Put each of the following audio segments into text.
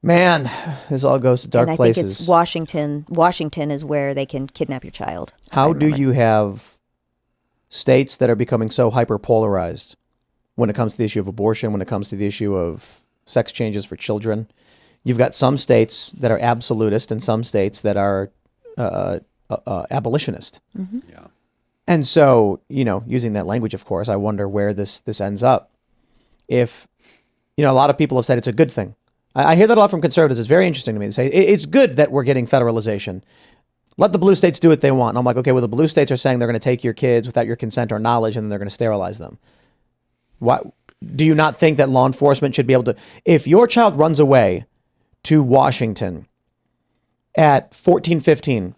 Man, this all goes to dark and I places. think it's Washington. Washington is where they can kidnap your child. How do you have states that are becoming so hyper-polarized when it comes to the issue of abortion, when it comes to the issue of sex changes for children? You've got some states that are absolutist and some states that are abolitionist. Mm-hmm. Yeah. And so, using that language, of course, I wonder where this ends up. If, a lot of people have said it's a good thing. I hear that a lot from conservatives. It's very interesting to me. They say, it's good that we're getting federalization. Let the blue states do what they want. And I'm like, okay, well, the blue states are saying they're going to take your kids without your consent or knowledge, and then they're going to sterilize them. Why do you not think that law enforcement should be able to, if your child runs away to Washington at 14, 15,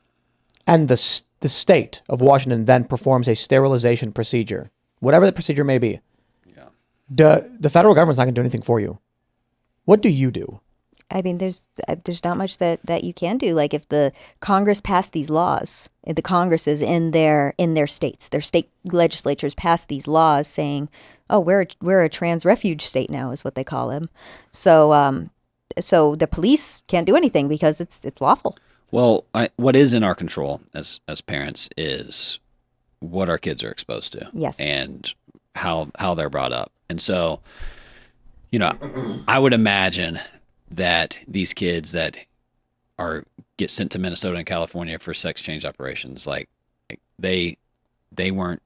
and the state of Washington then performs a sterilization procedure, whatever the procedure may be, the federal government's not going to do anything for you. What do you do? I mean, there's not much that you can do. Like if the Congress passed these laws, the Congresses in their states, their state legislatures passed these laws saying, "Oh, we're a trans refuge state now," is what they call them. So so the police can't do anything because it's lawful. Well, what is in our control as parents is what our kids are exposed to. Yes. And how they're brought up. And so, I would imagine that these kids that get sent to Minnesota and California for sex change operations, like they weren't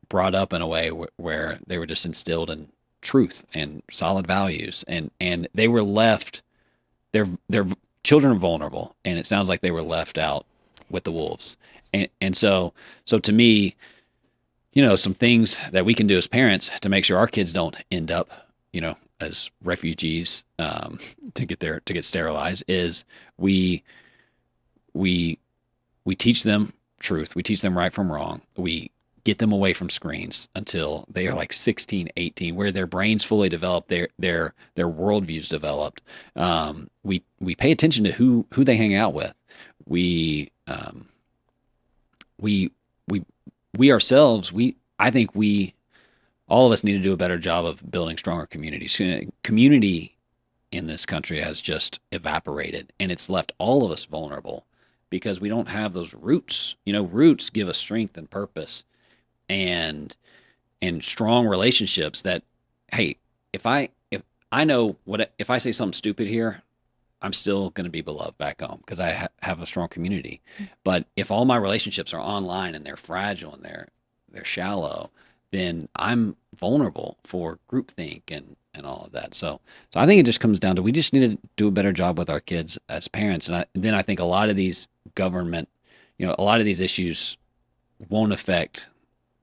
brought up in a way where they were just instilled in truth and solid values, and they were left. Their children are vulnerable, and it sounds like they were left out with the wolves. And so to me, some things that we can do as parents to make sure our kids don't end up, as refugees to get sterilized is we teach them truth. We teach them right from wrong. We get them away from screens until they are like 16, 18, where their brains fully developed, their worldviews developed. We pay attention to who they hang out with. We ourselves, I think all of us need to do a better job of building stronger communities. Community in this country has just evaporated, and it's left all of us vulnerable because we don't have those roots. Roots give us strength and purpose and strong relationships that, hey, if I know if I say something stupid here, I'm still going to be beloved back home because I have a strong community. But if all my relationships are online and they're fragile and they're shallow, then I'm vulnerable for groupthink and all of that. So I think it just comes down to we just need to do a better job with our kids as parents. And then I think a lot of these government, a lot of these issues won't affect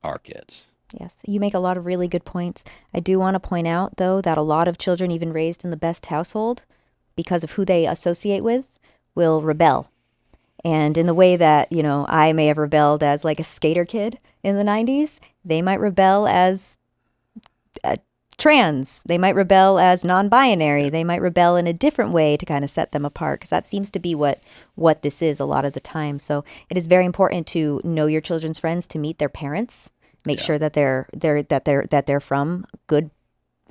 our kids. Yes, you make a lot of really good points. I do want to point out, though, that a lot of children, even raised in the best household, because of who they associate with, will rebel. And in the way that, I may have rebelled as like a skater kid in the 90s, they might rebel as trans. They might rebel as non-binary. They might rebel in a different way to kind of set them apart, because that seems to be what this is a lot of the time. So it is very important to know your children's friends, to meet their parents, make sure that they're from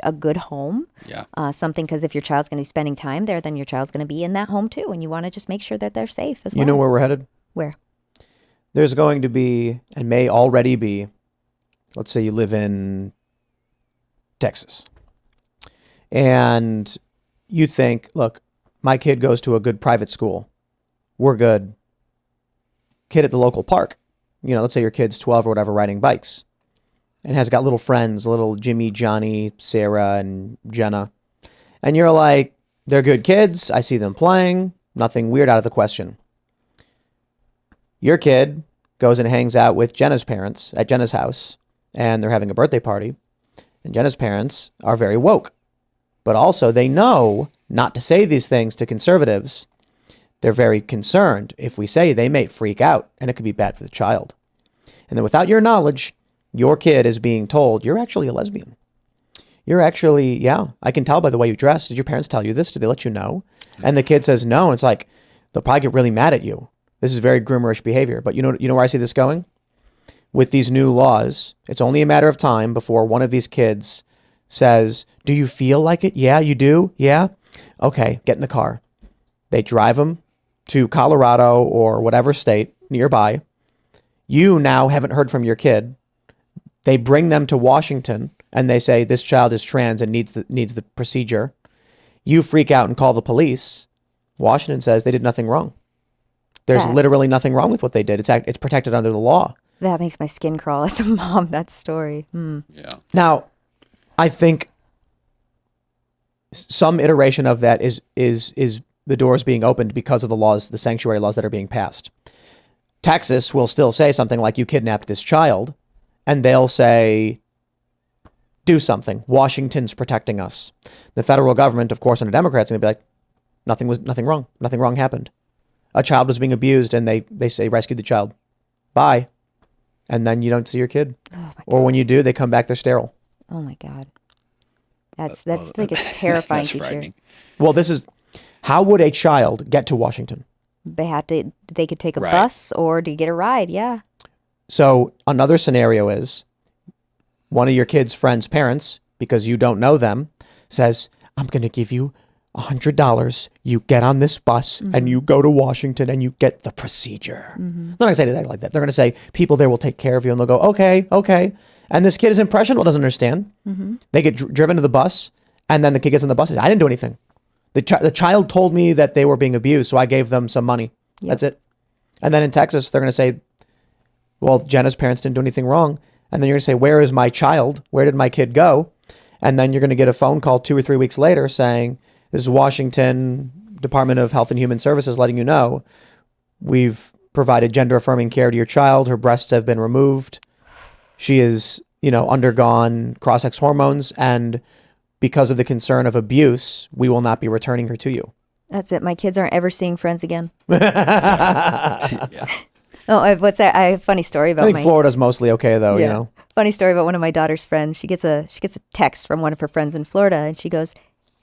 a good home. Yeah. Something, because if your child's going to be spending time there, then your child's going to be in that home too, and you want to just make sure that they're safe as well. You know where we're headed? Where? There's going to be, and may already be, let's say you live in Texas, and you think, look, my kid goes to a good private school. We're good. Kid at the local park. Let's say your kid's 12 or whatever, riding bikes, and has got little friends, little Jimmy, Johnny, Sarah, and Jenna. And you're like, they're good kids. I see them playing. Nothing weird out of the question. Your kid goes and hangs out with Jenna's parents at Jenna's house, and they're having a birthday party. And Jenna's parents are very woke. But also they know not to say these things to conservatives. They're very concerned. If we say, they may freak out, and it could be bad for the child. And then without your knowledge, your kid is being told, you're actually a lesbian. You're actually, I can tell by the way you dress. Did your parents tell you this? Did they let you know? And the kid says no. It's like, they'll probably get really mad at you. This is very groomerish behavior. But you know where I see this going? With these new laws, it's only a matter of time before one of these kids says, do you feel like it? Yeah, you do? Yeah. Okay, get in the car. They drive them to Colorado or whatever state nearby. You now haven't heard from your kid. They bring them to Washington and they say this child is trans and needs the procedure. You freak out and call the police. Washington says they did nothing wrong. There's literally nothing wrong with what they did. It's protected under the law. That makes my skin crawl as a mom, that story. Yeah. Now, I think some iteration of that is the doors being opened because of the laws, the sanctuary laws that are being passed. Texas will still say something like, you kidnapped this child, and they'll say, do something. Washington's protecting us. The federal government, of course, under Democrats, is going to be like, nothing wrong. Nothing wrong happened. A child was being abused, and they say rescued the child. Bye. And then you don't see your kid. Or when you do, they come back, they're sterile. Oh my God. That's like a terrifying future. Well, how would a child get to Washington? They could take a bus or to get a ride. Yeah. So another scenario is one of your kid's friend's parents, because you don't know them, says, I'm going to give you $100. You get on this bus and you go to Washington and you get the procedure. They're not going to say anything like that. They're going to say, people there will take care of you. And they'll go, okay. And this kid is impressionable, doesn't understand. They get driven to the bus, and then the kid gets on the bus and says, I didn't do anything. The child told me that they were being abused, so I gave them some money. Yep. That's it. And then in Texas, they're going to say, well, Jenna's parents didn't do anything wrong. And then you're going to say, where is my child? Where did my kid go? And then you're going to get a phone call 2 or 3 weeks later saying, this is Washington Department of Health and Human Services letting you know, we've provided gender-affirming care to your child. Her breasts have been removed. She is, undergone cross-sex hormones, and because of the concern of abuse, we will not be returning her to you. That's it. My kids aren't ever seeing friends again. Yeah. Oh, what's that? I have a funny story about I think Florida's mostly okay, though, Funny story about one of my daughter's friends. She gets a text from one of her friends in Florida,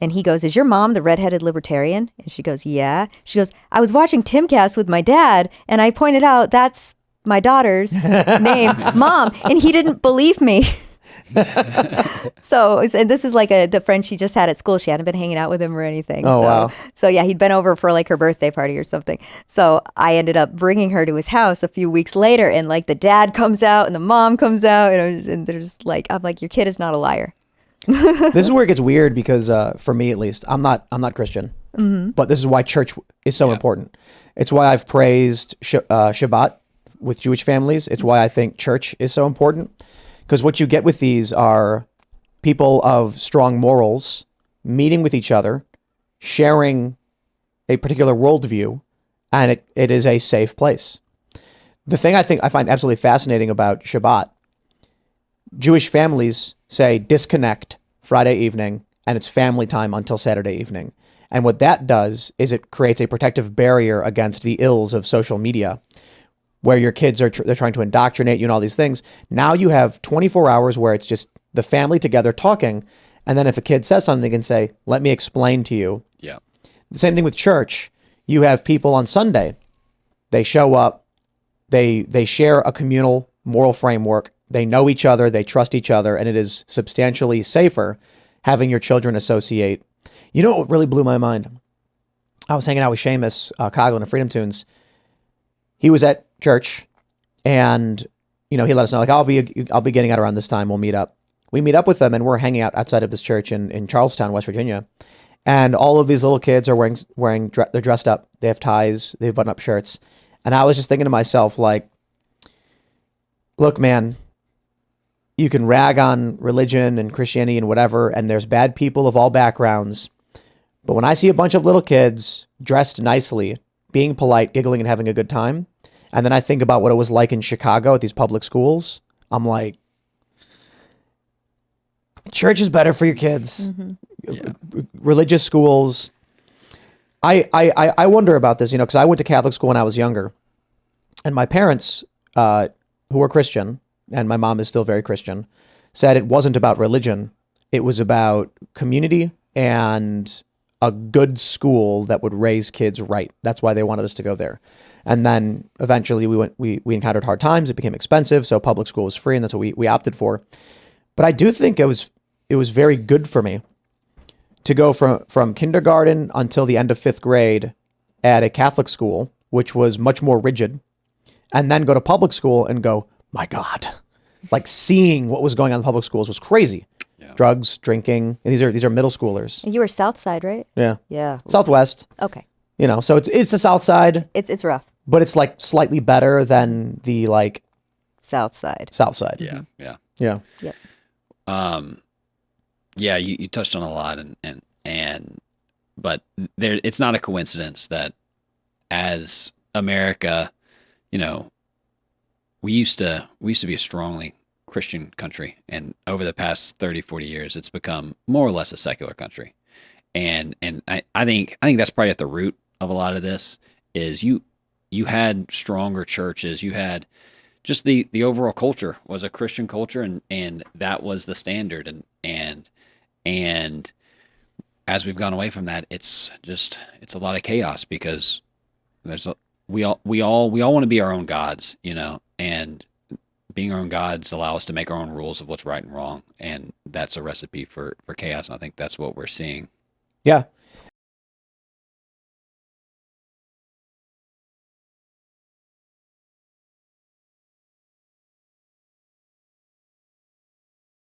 and he goes, is your mom the redheaded libertarian? And she goes, yeah. She goes, I was watching Timcast with my dad, and I pointed out that's my daughter's name, Mom, and he didn't believe me. And this is like the friend she just had at school. She hadn't been hanging out with him or anything. Wow. So yeah, he'd been over for like her birthday party or something. So I ended up bringing her to his house a few weeks later, and like the dad comes out and the mom comes out, and there's like, I'm like, your kid is not a liar. This is where it gets weird because for me at least, I'm not Christian, but this is why church is so important. It's why I've praised Shabbat with Jewish families. It's why I think church is so important, because what you get with these are people of strong morals meeting with each other, sharing a particular worldview, and it is a safe place. The thing I find absolutely fascinating about Shabbat, Jewish families say disconnect Friday evening and it's family time until Saturday evening. And what that does is it creates a protective barrier against the ills of social media, where your kids are they're trying to indoctrinate you and all these things. Now you have 24 hours where it's just the family together talking. And then if a kid says something, they can say, let me explain to you. Yeah. The same thing with church. You have people on Sunday. They show up. They share a communal moral framework. They know each other. They trust each other. And it is substantially safer having your children associate. You know what really blew my mind? I was hanging out with Seamus Coughlin of Freedom Tunes. He was at church, and he let us know, like, I'll be getting out around this time. We'll meet up. We meet up with them, and we're hanging out outside of this church in Charlestown, West Virginia. And all of these little kids are wearing they're dressed up. They have ties. They have button-up shirts. And I was just thinking to myself, like, look, man, you can rag on religion and Christianity and whatever, and there's bad people of all backgrounds. But when I see a bunch of little kids dressed nicely, being polite, giggling, and having a good time, and then I think about what it was like in Chicago at these public schools, I'm like, church is better for your kids. Yeah. Religious schools. I wonder about this, because I went to Catholic school when I was younger, and my parents, who were Christian, and my mom is still very Christian, said it wasn't about religion. It was about community and a good school that would raise kids right. That's why they wanted us to go there. And then eventually we encountered hard times. It became expensive, so public school was free, and that's what we opted for. But I do think it was very good for me to go from kindergarten until the end of 5th grade at a Catholic school, which was much more rigid, and then go to public school and go, my God, like seeing what was going on in public schools was crazy. Yeah. Drugs, drinking. And these are middle schoolers. And you were South Side, right? Yeah. Yeah. Southwest. Okay. So it's the South Side, It's rough. but it's like slightly better than the like South Side. South Side. Yeah. Yeah. Yeah. Yep. Yeah, you touched on a lot, but there, it's not a coincidence that as America, we used to be a strongly Christian country, and over the past 30, 40 years, it's become more or less a secular country. And I think that's probably at the root of a lot of this is you had stronger churches, you had just the overall culture was a Christian culture, and that was the standard, and as we've gone away from that, it's a lot of chaos because we all want to be our own gods, and being our own gods allow us to make our own rules of what's right and wrong, and that's a recipe for chaos. And I think that's what we're seeing. Yeah.